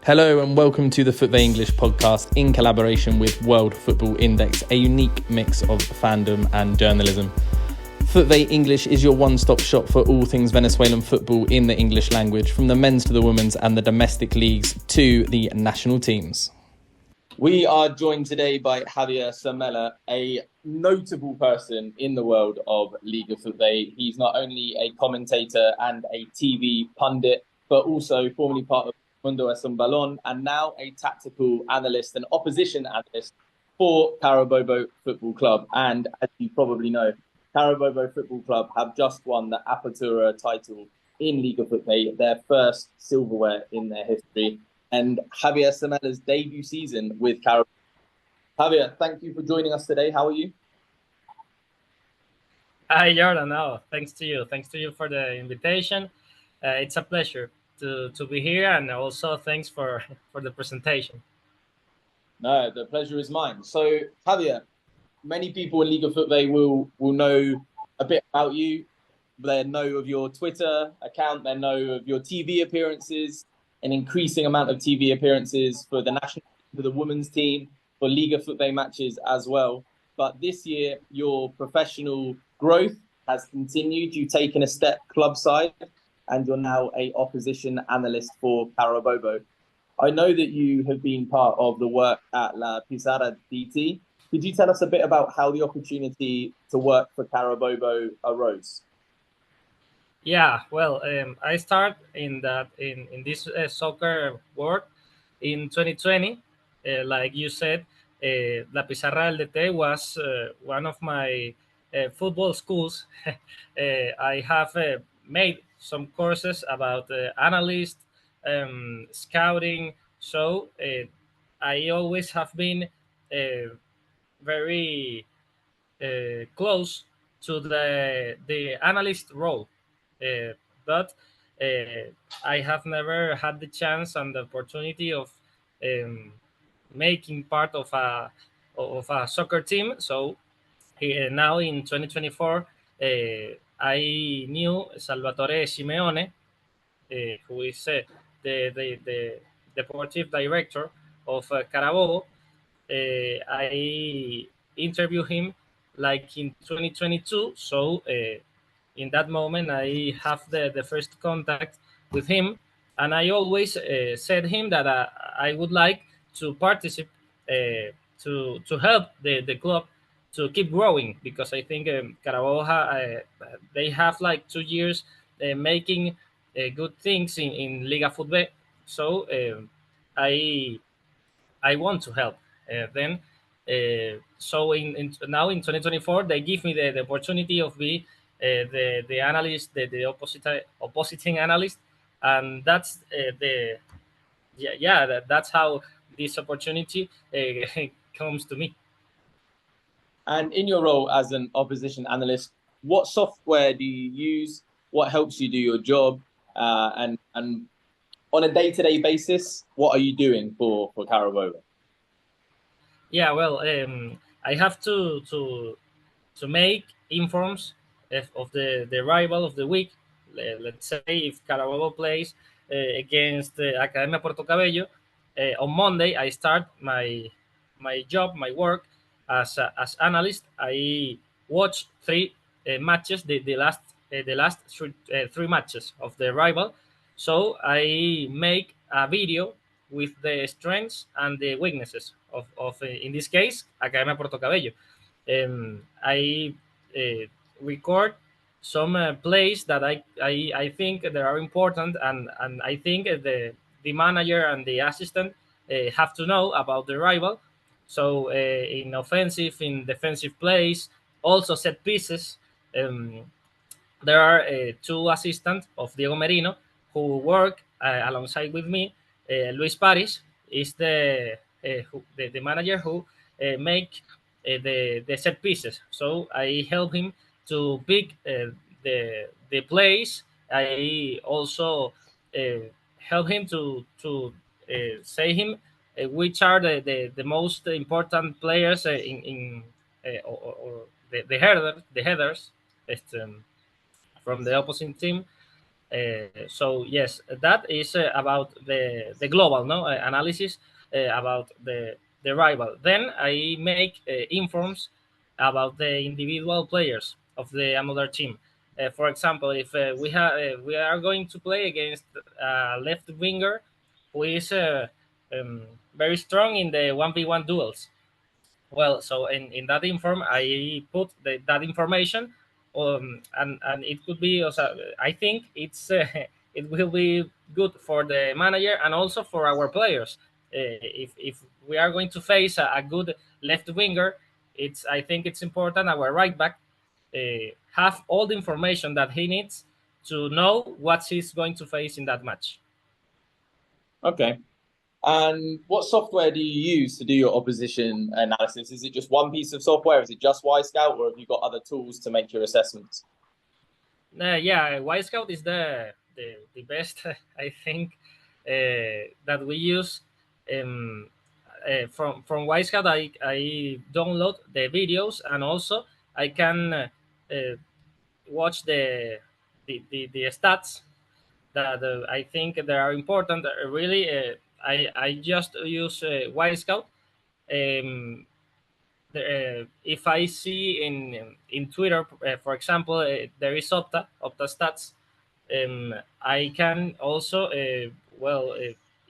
Hello and welcome to the FUTVE English Podcast in collaboration with World Football Index, a unique mix of fandom and journalism. FUTVE English is your one-stop shop for all things Venezuelan football in the English language, from the men's to the women's and the domestic leagues to the national teams. We are joined today by Javier Semeler, a notable person in the world of Liga FUTVE. He's not only a commentator and a TV pundit, but also formerly part of Mundo es un Balón, and now a tactical analyst and opposition analyst for Carabobo Football Club. And as you probably know, Carabobo Football Club have just won the Apertura title in Liga FUTVE, their first silverware in their history, and Javier Semeler's debut season with Carabobo. Javier, thank you for joining us today. How are you? Hi, Jordan. No, thanks to you. Thanks to you for the invitation. It's a pleasure to be here, and also thanks for the presentation. No, the pleasure is mine. So, Javier, many people in Liga FUTVE will know a bit about you. They know of your Twitter account. They know of your TV appearances, an increasing amount of TV appearances for the national, for the women's team, for Liga FUTVE matches as well. But this year, your professional growth has continued. You've taken a step club side, and you're now a opposition analyst for Carabobo. I know that you have been part of the work at La Pizarra DT. Could you tell us a bit about how the opportunity to work for Carabobo arose? Yeah, well, I started in this soccer world in 2020. Like you said, La Pizarra DT was one of my football schools. I have made some courses about analyst, scouting. So I always have been very close to the analyst role, but I have never had the chance and the opportunity of making part of a soccer team. So now in 2024, I knew Salvatore Simeone, who is the deportive director of Carabobo. I interviewed him like in 2022. So in that moment, I have the first contact with him, and I always said him that I would like to participate to help the club to keep growing, because I think Carabobo they have like 2 years making good things in Liga FUTVE. So I want to help. So now in 2024 they give me the opportunity of be the analyst, the opposing analyst, and that's that's how this opportunity comes to me. And in your role as an opposition analyst, what software do you use? What helps you do your job? And on a day-to-day basis, what are you doing for Carabobo? Yeah, well, I have to make informs of the rival of the week. Let's say if Carabobo plays against Academia Puerto Cabello, on Monday I start my job, my work as analyst. I watch 3 matches, the last three matches of the rival. So I make a video with the strengths and the weaknesses of in this case, Academia Puerto Cabello. I record some plays that I think that are important, and I think the manager and the assistant have to know about the rival. So in offensive, in defensive plays, also set pieces. There are 2 assistants of Diego Merino who work alongside with me. Luis Paris is the manager who make the set pieces. So I help him to pick the plays. I also help him to say him which are the most important players in or the headers from the opposite team. So yes, that is about the global analysis about the rival. Then I make informs about the individual players of the another team. For example, if we are going to play against a left winger who is um, very strong in the 1v1 duels. Well, so in that inform, I put that information, and it could be also. I think it's it will be good for the manager and also for our players. If we are going to face a good left winger, it's I think it's important our right back have all the information that he needs to know what he's going to face in that match. Okay. And what software do you use to do your opposition analysis? Is it just one piece of software? Is it just Scout, or have you got other tools to make your assessments? Yeah, Scout is the best I think that we use. From Scout, I download the videos, and also I can watch the stats that I think they are important. Really, I just use Scout. If I see in Twitter, for example, there is Opta stats. I can also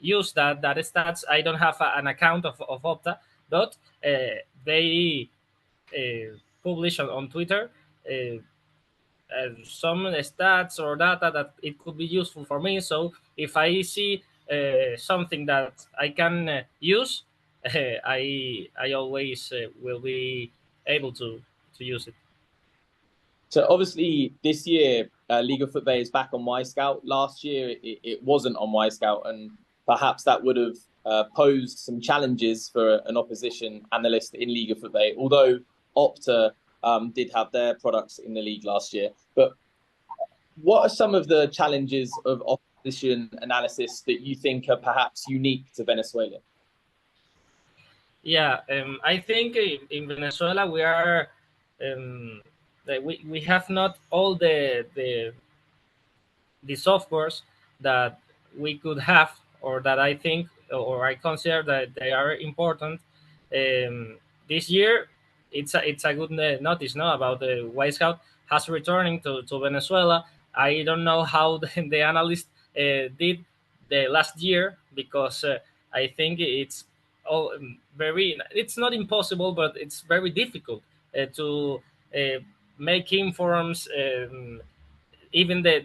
use that stats. I don't have an account of Opta, but they publish on Twitter some stats or data that it could be useful for me. So if I see something that I can use, I always will be able to use it. So obviously this year, Liga FUTVE is back on Scout. Last year it wasn't on Scout, and perhaps that would have posed some challenges for an opposition analyst in Liga FUTVE, although Opta did have their products in the league last year. But what are some of the challenges of opposition analysis that you think are perhaps unique to Venezuela? Yeah, I think in Venezuela we are we have not all the softwares that we could have, or that I think or I consider that they are important. This year, it's a good notice now about the White Scout has returning to Venezuela. I don't know how the analyst did the last year, because I think it's it's not impossible, but it's very difficult to make informs. Even the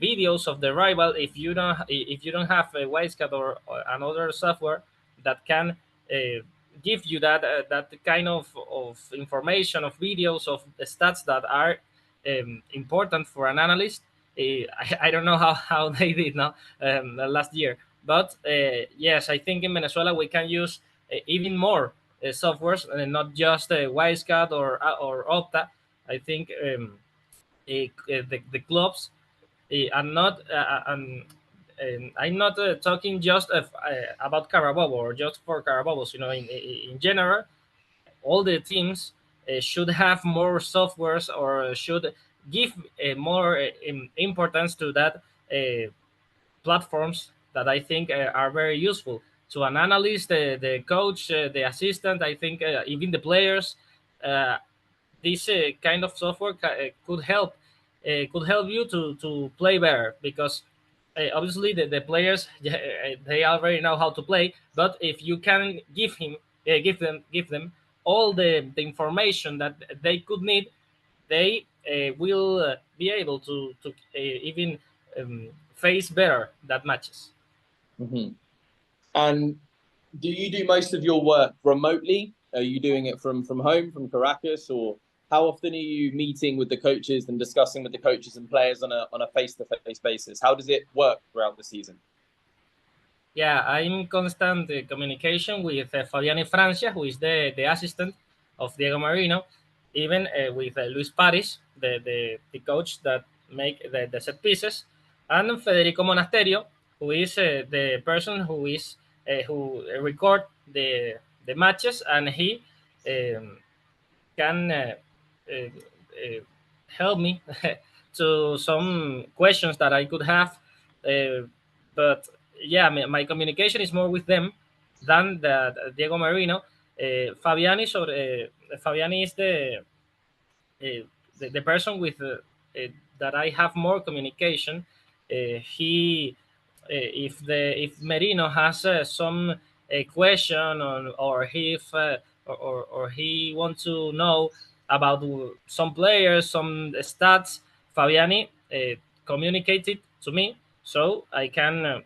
videos of the rival, if you don't have a Wisecat or another software that can give you that kind of information, of videos, of the stats that are important for an analyst. I don't know how they did now last year, but yes, I think in Venezuela we can use even more softwares, not just Wisecat or Opta. I think the clubs are not I'm not talking just about Carabobo or just for Carabobos. In general, all the teams should have more softwares, or should give more importance to that platforms that I think are very useful to an analyst, the coach, the assistant. I think even the players. This kind of software could help you to play better, because obviously the players they already know how to play, but if you can give them all the information that they could need, they will be able to even face better that matches. Mm-hmm. And do you do most of your work remotely? Are you doing it from home, from Caracas, or how often are you meeting with the coaches and discussing with the coaches and players on a face-to-face basis? How does it work throughout the season? Yeah, I'm in constant communication with Fabiani Francia, who is the assistant of Diego Merino, even with Luis Paris, the coach that make the set pieces, and Federico Monasterio, who is the person who record the matches, and he can help me to some questions that I could have. But yeah, my communication is more with them than Diego Merino. Fabiani is the person with that I have more communication. He if Merino has some question on, or he if or he wants to know about some players, some stats, Fabiani communicated to me, so I can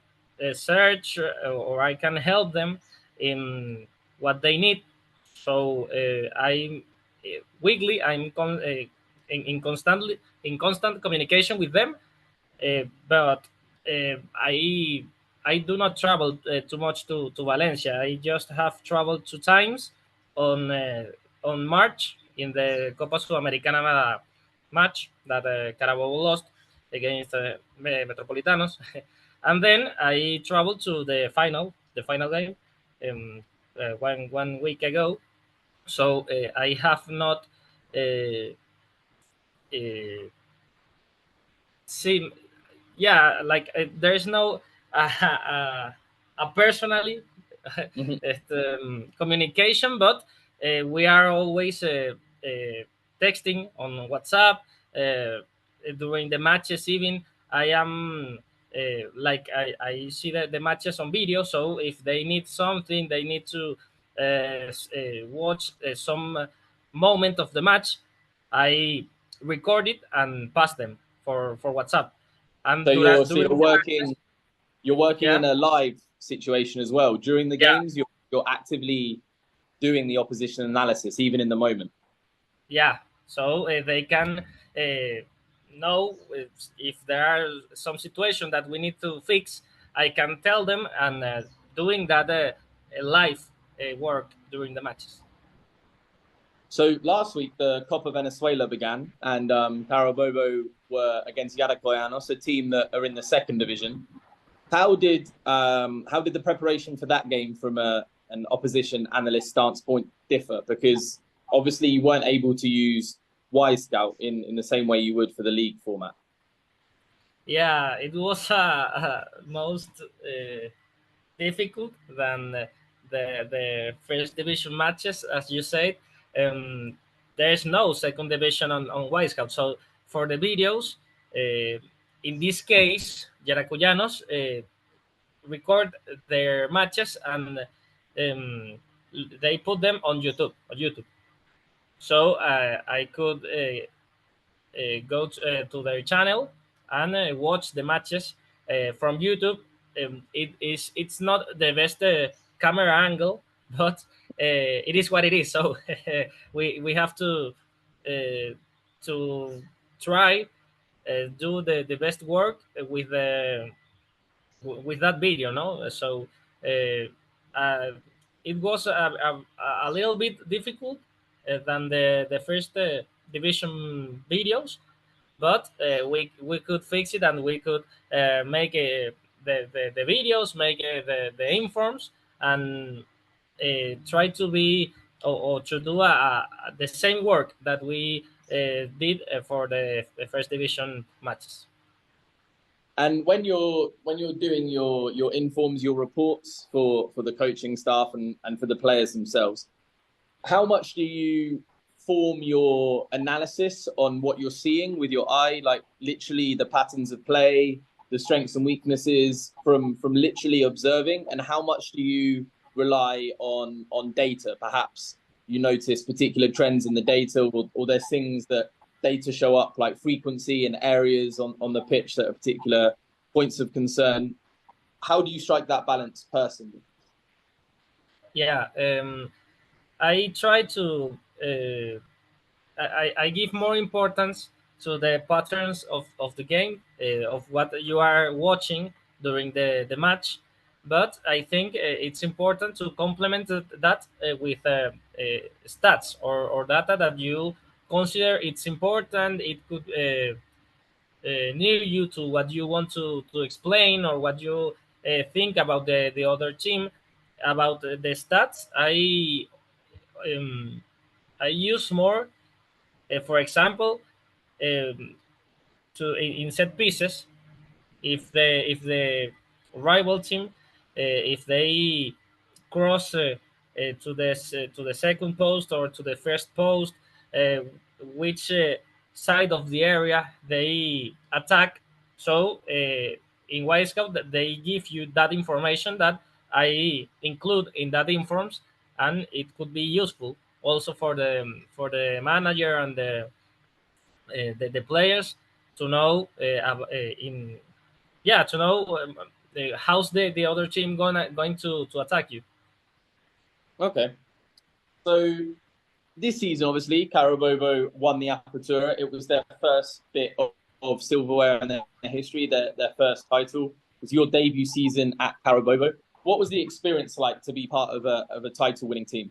search or I can help them in what they need. So I weekly I'm in constant communication with them, but I do not travel too much to Valencia. I just have traveled 2 times on March in the Copa Sudamericana match that Carabobo lost against Metropolitanos, and then I traveled to the final game, one week ago. So I have not uh, uh, seen, yeah, like there's no a personally communication, but we are always texting on WhatsApp during the matches. Even I am like I see the matches on video, so if they need something, they need to watch some moment of the match, I record it and pass them for WhatsApp. And So during the matches, you're working yeah, in a live situation as well. During the yeah, games, you're actively doing the opposition analysis, even in the moment. yeah. So they can know if there are some situation that we need to fix. I can tell them, and doing that live work during the matches. So last week, the Copa Venezuela began, and Carabobo were against Yaracoyanos, a team that are in the second division. How did the preparation for that game from an opposition analyst stance point differ? Because obviously you weren't able to use Scout in the same way you would for the league format. Yeah, it was most difficult than the first division matches, as you said. Um, there's no second division on Wisecout. So for the videos, in this case, Yaracuyanos record their matches, and um, they put them on YouTube. So I could go to their channel and watch the matches from YouTube. It's not the best camera angle, but it is what it is. So we have to try do the best work with that video, no? So uh, it was a little bit difficult than the first division videos, but we could fix it, and we could make the videos, make the informs, and try to be or to do the same work that we did for the first division matches. And when you're doing your informs, your reports for the coaching staff and for the players themselves, how much do you form your analysis on what you're seeing with your eye, like literally the patterns of play, the strengths and weaknesses from literally observing, and how much do you rely on data? Perhaps you notice particular trends in the data, or there's things that data show up like frequency and areas on the pitch that are particular points of concern. How do you strike that balance personally? Yeah, I try to I give more importance to the patterns of the game, of what you are watching during the match. But I think it's important to complement that with stats or data that you consider it's important. It could near you to what you want to explain, or what you think about the other team. About the stats, I use more, for example, um, in set pieces. If the rival team, if they cross to the second post or to the first post, uh, which side of the area they attack. So in White Scout, they give you that information that I include in that informs, and it could be useful also for the manager and the players to know in yeah to know how's the other team going to attack you. Okay. So this season, obviously, Carabobo won the Apertura. It was their first bit of silverware in their history, their first title. It was your debut season at Carabobo. What was the experience like to be part of a title-winning team?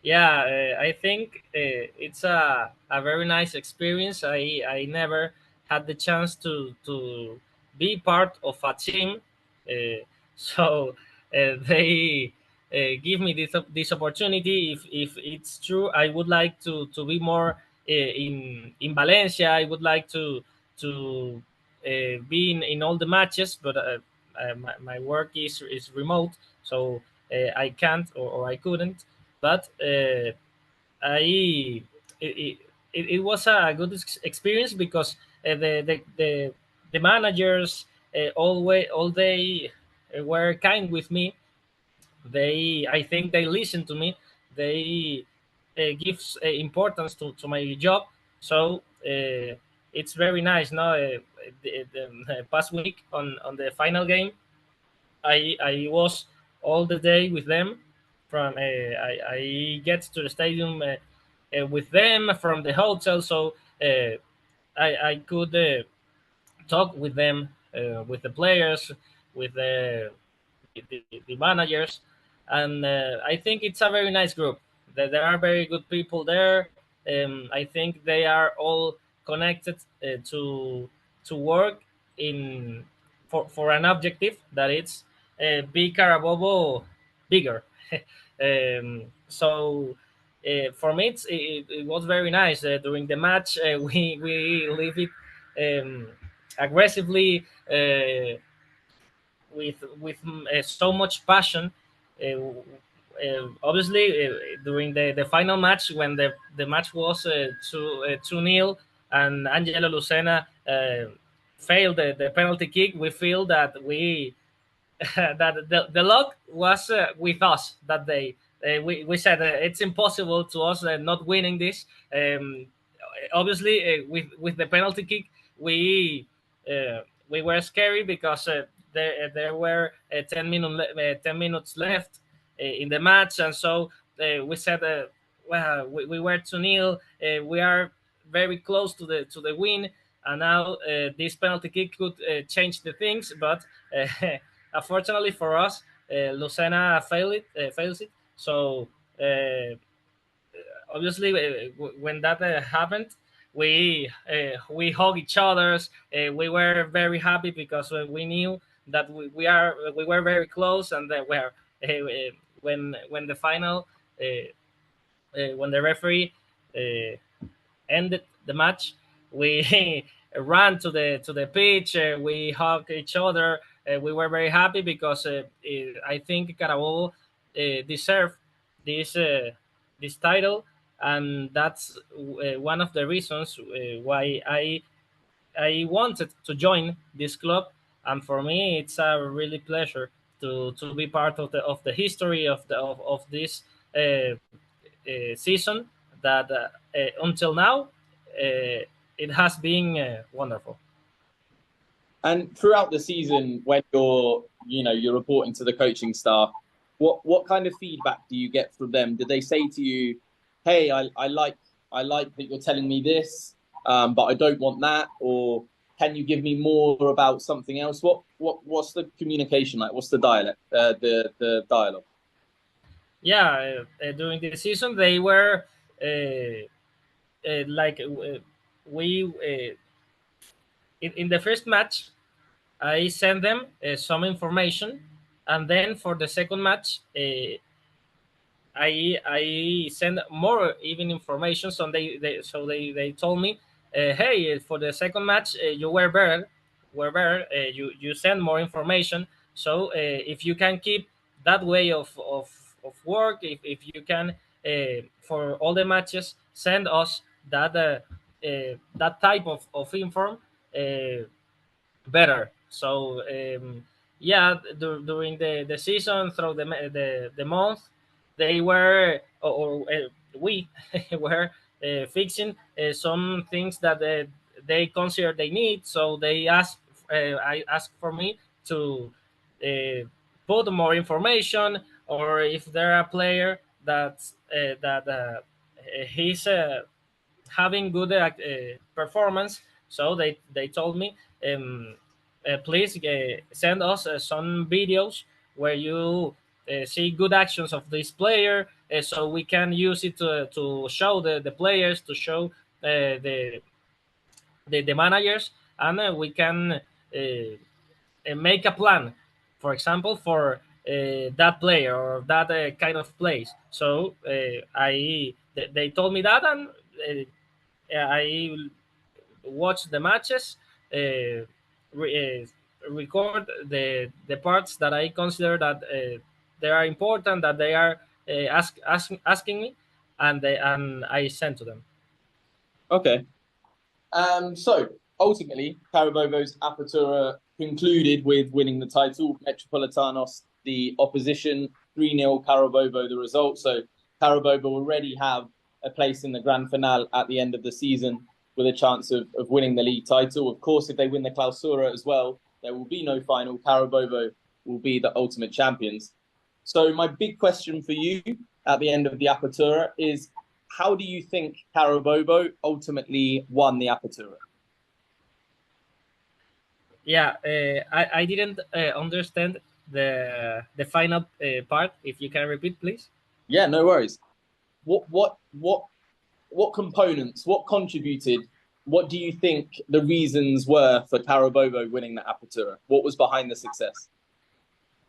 Yeah, I think it's a very nice experience. I never had the chance to be part of a team, so they give me this opportunity. If it's true, I would like to be more in Valencia. I would like to be in all the matches, but my work is remote, so I can't or I couldn't. But I it, it was a good experience because the managers all they were kind with me. They I think they listen to me. They gives importance to my job. So it's very nice. Now the past week on the final game, I was all the day with them. From I get to the stadium with them from the hotel, so I could talk with them, with the players, with the managers, and I think it's a very nice group. There are very good people there. I think they are all connected to work in for an objective that it's be Carabobo bigger. So for me, it was very nice during the match. We leave it aggressively. With so much passion. Obviously, during the final match, when the match was 2-0, and Angelo Lucena failed the penalty kick, we feel that that the luck was with us that day. We said it's impossible to us not winning this. Obviously, with the penalty kick, we were scary because there were 10 minutes left in the match, and so we said, well, we were 2-0. We are very close to the win, and now this penalty kick could change the things, but unfortunately for us, Lucena fails it. So obviously, when that happened, we hug each other's. We were very happy because we knew that we were very close, and that when the final when the referee ended the match, we ran to the pitch. We hugged each other. We were very happy because I think Carabobo deserved this title, and that's one of the reasons why I wanted to join this club. And for me, it's a really pleasure to be part of the history of this season that until now it has been wonderful. And throughout the season, when you're reporting to the coaching staff, what kind of feedback do you get from them? Did they say to you, "Hey, I like that you're telling me this, but I don't want that," or can you give me more about something else? What's the communication like? What's the dialect? The dialogue? Yeah, during the season they were like we in the first match I sent them some information, and then for the second match I send more even information. So they told me hey, for the second match, you were better. You send more information. So if you can keep that way of work, if you can for all the matches send us that type of inform, uh, better. So yeah, during the season, through the month, they were we were fixing some things that they consider they need. So they asked, I asked for me to uh, put more information, or if there are player that he's having good performance. So they told me, please send us some videos where you see good actions of this player, so we can use it to show the players, to show the the managers, and we can make a plan, for example, for that player or that kind of place. So they told me that, and I watch the matches, record the parts that I consider that they are important, that they are asking me, and I send to them. Okay. So ultimately, Carabobo's Apertura concluded with winning the title. Metropolitanos, the opposition, 3-0 Carabobo, the result. So Carabobo already have a place in the grand finale at the end of the season with a chance of winning the league title. Of course, if they win the Clausura as well, there will be no final. Carabobo will be the ultimate champions. So my big question for you at the end of the Apertura is, how do you think Carabobo ultimately won the Apertura? Yeah, I didn't understand the final part. If you can repeat, please. Yeah, no worries. What components? What contributed? What do you think the reasons were for Carabobo winning the Apertura? What was behind the success?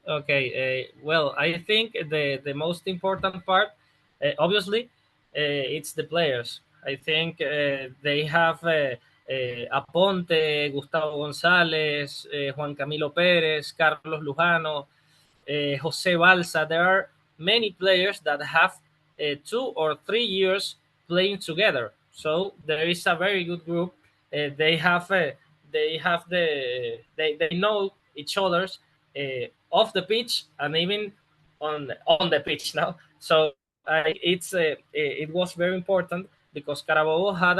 Okay, well, I think the most important part, obviously, it's the players. I think they have Aponte, Gustavo González, Juan Camilo Pérez, Carlos Lujano, Jose Balsa. There are many players that have 2 or 3 years playing together. So there is a very good group. They have they know each other's off the pitch, and even on the pitch now. So it was very important, because Carabobo had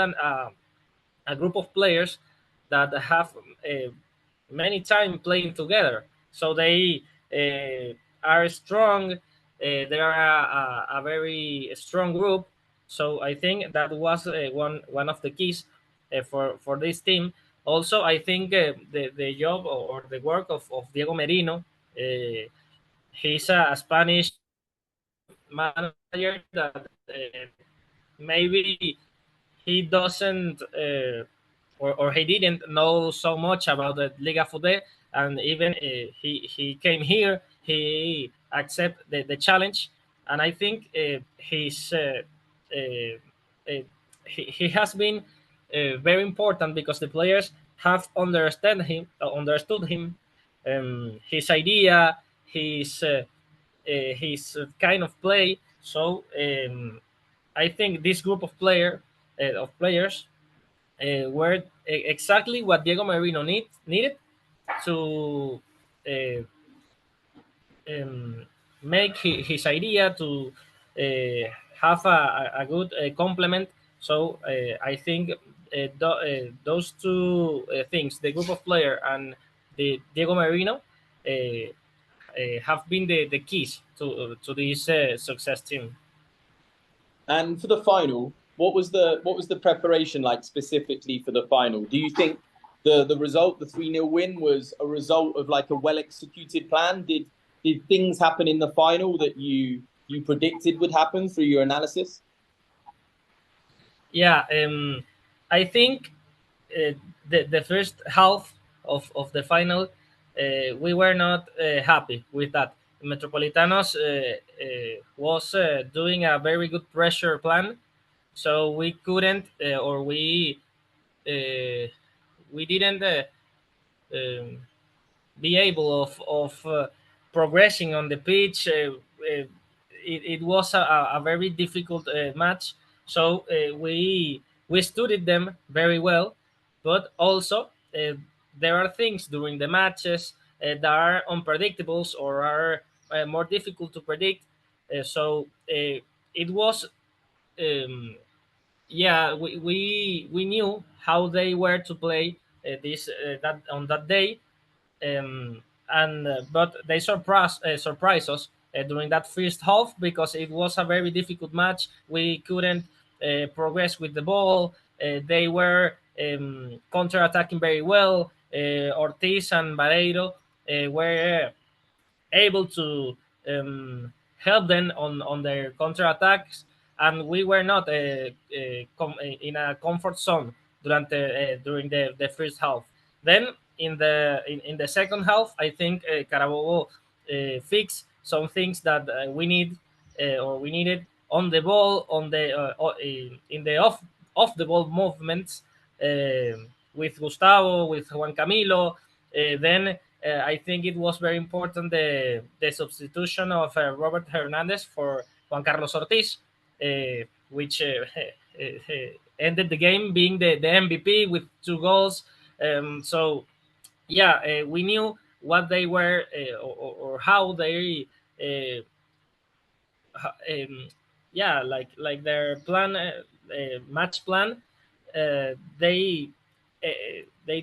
a group of players that have many time playing together. So they are strong. They are a very strong group. So I think that was one of the keys for this team. Also, I think the job or the work of Diego Merino. He's a Spanish manager that maybe he doesn't or he didn't know so much about the Liga FUTVE, and even he came here, he accepted the challenge, and I think he has been very important, because the players have understood him, his idea, his kind of play. So I think this group of players were exactly what Diego Merino needed to uh, um, make his idea, to have a good complement. So I think those two things, the group of player and the Diego Merino, have been the keys to this success team. And for the final, what was the preparation like specifically for the final? Do you think the result, the 3-0 win, was a result of like a well executed plan? Did things happen in the final that you predicted would happen through your analysis? Yeah, I think the first half of the final, we were not happy with that. Metropolitanos was doing a very good pressure plan, so we couldn't or we we didn't um, be able of progressing on the pitch. It was a very difficult match. So we studied them very well, but also there are things during the matches that are unpredictables or are more difficult to predict. It was um, yeah, we knew how they were to play this that on that day, and but they surprised us during that first half because it was a very difficult match. We couldn't progress with the ball. They were counter-attacking very well. Ortiz and Barreiro were able to help them on their counterattacks, and we were not in a comfort zone during the first half. Then in the second half, I think Carabobo fixed some things that we needed on the ball, in the off the ball movements with Gustavo, with Juan Camilo. Then I think it was very important the substitution of Robert Hernandez for Juan Carlos Ortiz, which ended the game being the MVP with 2 goals. We knew what they were or how they like their plan, match plan. They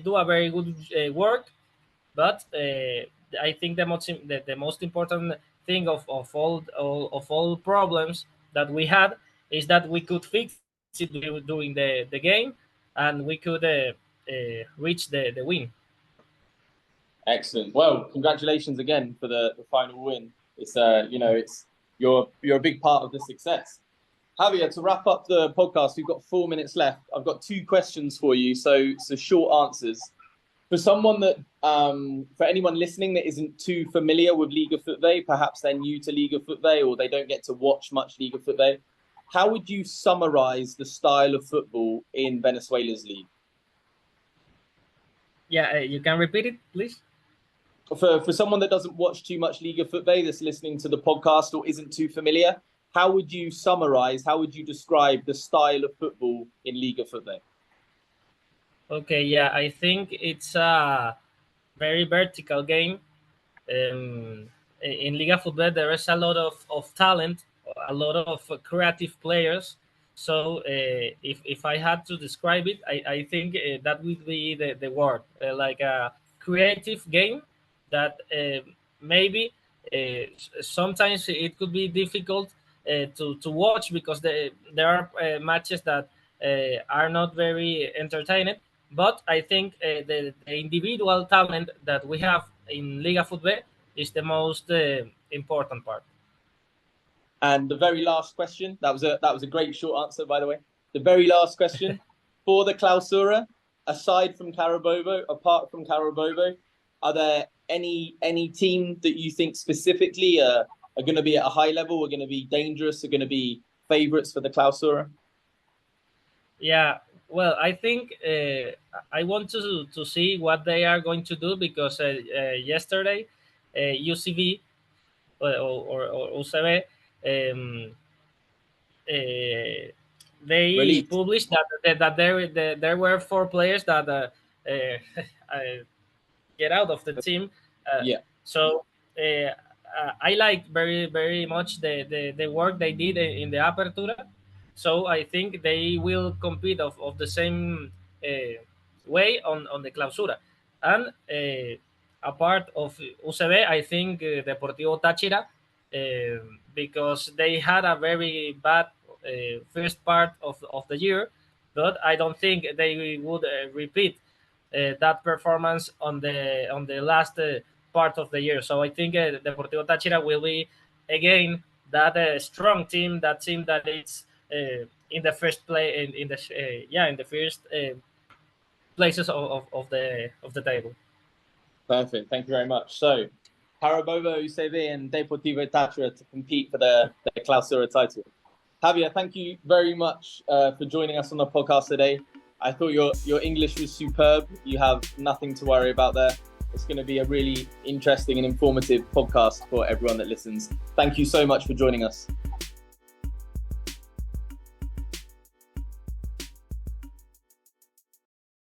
do a very good work, but I think the most important thing of all problems that we had is that we could fix it during the game, and we could reach the win. Excellent. Well, congratulations again for the final win. It's it's you're a big part of the success. Javier, to wrap up the podcast, we've got 4 minutes left. I've got 2 questions for you, so short answers. For someone that, for anyone listening that isn't too familiar with Liga FUTVE, perhaps they're new to Liga FUTVE or they don't get to watch much Liga FUTVE, how would you summarize the style of football in Venezuela's league? Yeah, you can repeat it, please. For someone that doesn't watch too much Liga FUTVE, that's listening to the podcast or isn't too familiar, how would you describe the style of football in Liga FUTVE? Okay, yeah, I think it's a very vertical game. In Liga FUTVE, there is a lot of talent, a lot of creative players. So if I had to describe it, I think that would be the word, like a creative game that maybe sometimes it could be difficult to watch because there are matches that are not very entertaining. But I think the individual talent that we have in Liga FUTVE is the most important part. And the very last question, that was a great short answer, by the way. The very last question for the Clausura, apart from Carabobo, are there any team that you think specifically are going to be at a high level, are going to be dangerous, are going to be favorites for the Clausura? Yeah, well, I think I want to see what they are going to do because yesterday UCV or UCV they Released. published that there were 4 players that get out of the team. So I like very very much the work they did in the Apertura. So I think they will compete of the same way on the Clausura. And a part of UCB, I think Deportivo Táchira, because they had a very bad first part of the year, but I don't think they would repeat that performance on the last part of the year. So I think Deportivo Táchira will be again that strong team, that team that is in the first play in the first places of the table. Perfect. Thank you very much. So, Carabobo, UCV, and Deportivo Táchira to compete for the Clausura title. Javier, thank you very much for joining us on the podcast today. I thought your English was superb. You have nothing to worry about there. It's going to be a really interesting and informative podcast for everyone that listens. Thank you so much for joining us.